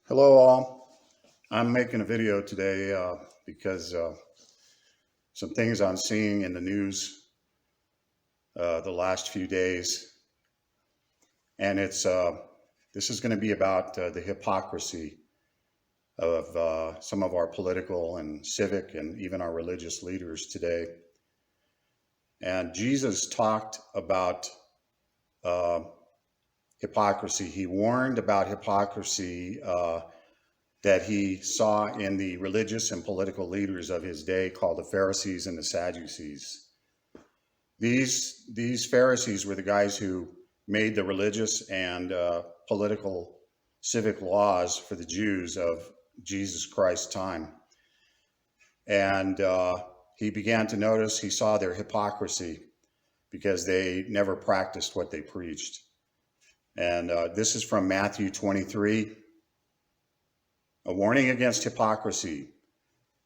Hello all. I'm making a video today because some things I'm seeing in the news the last few days, and this is going to be about the hypocrisy of some of our political and civic and even our religious leaders today. And Jesus talked about uh, hypocrisy. He warned about hypocrisy that he saw in the religious and political leaders of his day, called the Pharisees and the Sadducees. These Pharisees were the guys who made the religious and political civic laws for the Jews of Jesus Christ's time. And he began to notice, he saw their hypocrisy because they never practiced what they preached. And this is from Matthew 23, a warning against hypocrisy.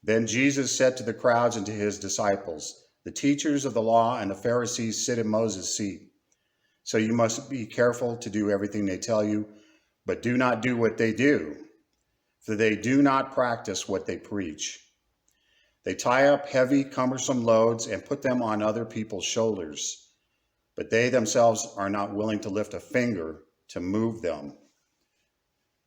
Then Jesus said to the crowds and to his disciples, "The teachers of the law and the Pharisees sit in Moses' seat. So you must be careful to do everything they tell you, but do not do what they do, for they do not practice what they preach. They tie up heavy, cumbersome loads and put them on other people's shoulders, but they themselves are not willing to lift a finger to move them.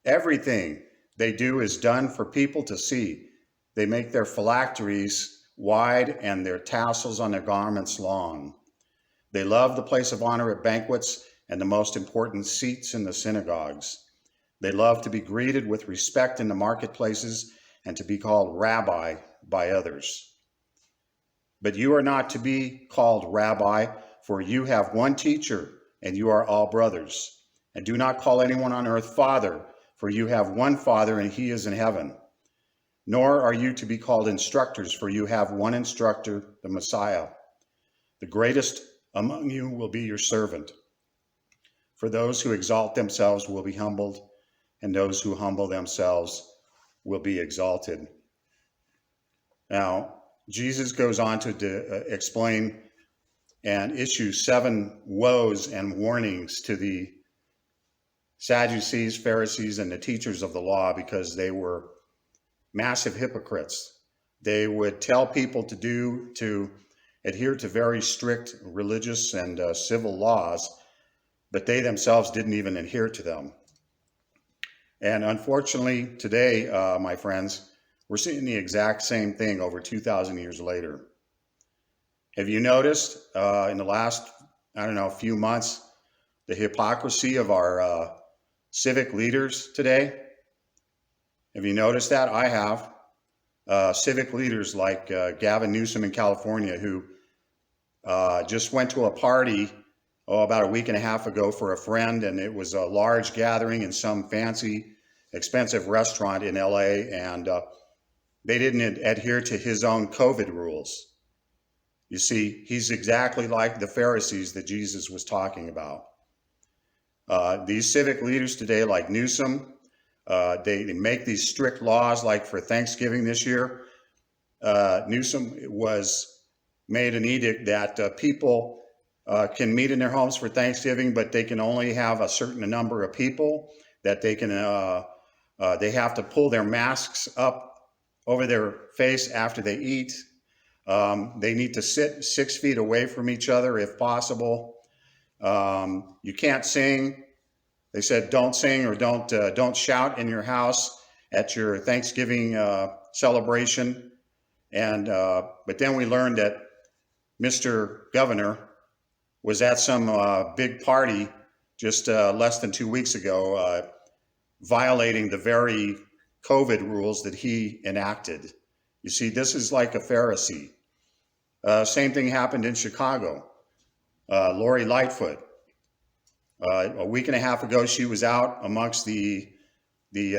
Everything they do is done for people to see. They make their phylacteries wide and their tassels on their garments long. They love the place of honor at banquets and the most important seats in the synagogues. They love to be greeted with respect in the marketplaces and to be called rabbi by others. But you are not to be called rabbi, for you have one teacher, and you are all brothers. And do not call anyone on earth father, for you have one Father, and he is in heaven. Nor are you to be called instructors, for you have one instructor, the Messiah. The greatest among you will be your servant. For those who exalt themselves will be humbled, and those who humble themselves will be exalted." Now, Jesus goes on to explain and issue 7 woes and warnings to the Sadducees, Pharisees, and the teachers of the law, because they were massive hypocrites. They would tell people to adhere to very strict religious and civil laws, but they themselves didn't even adhere to them. And unfortunately, today, my friends, we're seeing the exact same thing over 2,000 years later. Have you noticed in the last, few months, the hypocrisy of our civic leaders today? Have you noticed that? I have. Civic leaders like Gavin Newsom in California, who just went to a party about a week and a half ago for a friend, and it was a large gathering in some fancy, expensive restaurant in LA, and they didn't adhere to his own COVID rules. You see, he's exactly like the Pharisees that Jesus was talking about. These civic leaders today, like Newsom, they make these strict laws. Like for Thanksgiving this year, Newsom made an edict that people can meet in their homes for Thanksgiving, but they can only have a certain number of people. That they have to pull their masks up over their face after they eat. They need to sit 6 feet away from each other if possible. You can't sing. They said don't sing or don't shout in your house at your Thanksgiving celebration. And but then we learned that Mr. Governor was at some big party just less than 2 weeks ago, violating the very COVID rules that he enacted. You see, this is like a Pharisee. Same thing happened in Chicago. Lori Lightfoot. A week and a half ago, she was out amongst the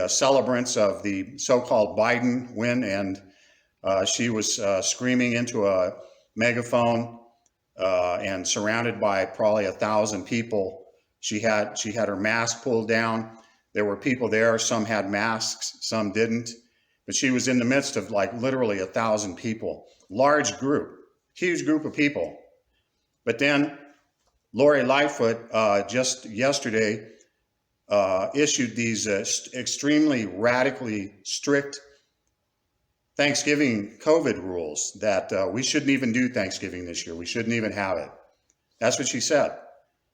celebrants of the so-called Biden win, and she was screaming into a megaphone and surrounded by probably 1,000 people. She had her mask pulled down. There were people there. Some had masks, some didn't. But she was in the midst of like literally 1,000 people. Large group, huge group of people. But then Lori Lightfoot just yesterday issued these extremely radically strict Thanksgiving COVID rules that we shouldn't even do Thanksgiving this year. We shouldn't even have it. That's what she said.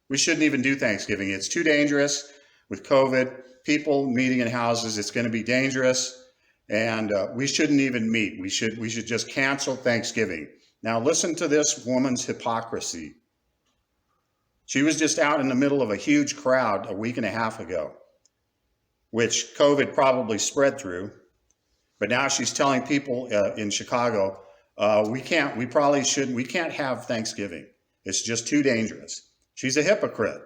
We shouldn't even do Thanksgiving. It's too dangerous with COVID. People meeting in houses, it's going to be dangerous, and we shouldn't even meet. We should just cancel Thanksgiving. Now listen to this woman's hypocrisy. She was just out in the middle of a huge crowd a week and a half ago, which COVID probably spread through. But now she's telling people in Chicago, we can't have Thanksgiving. It's just too dangerous. She's a hypocrite.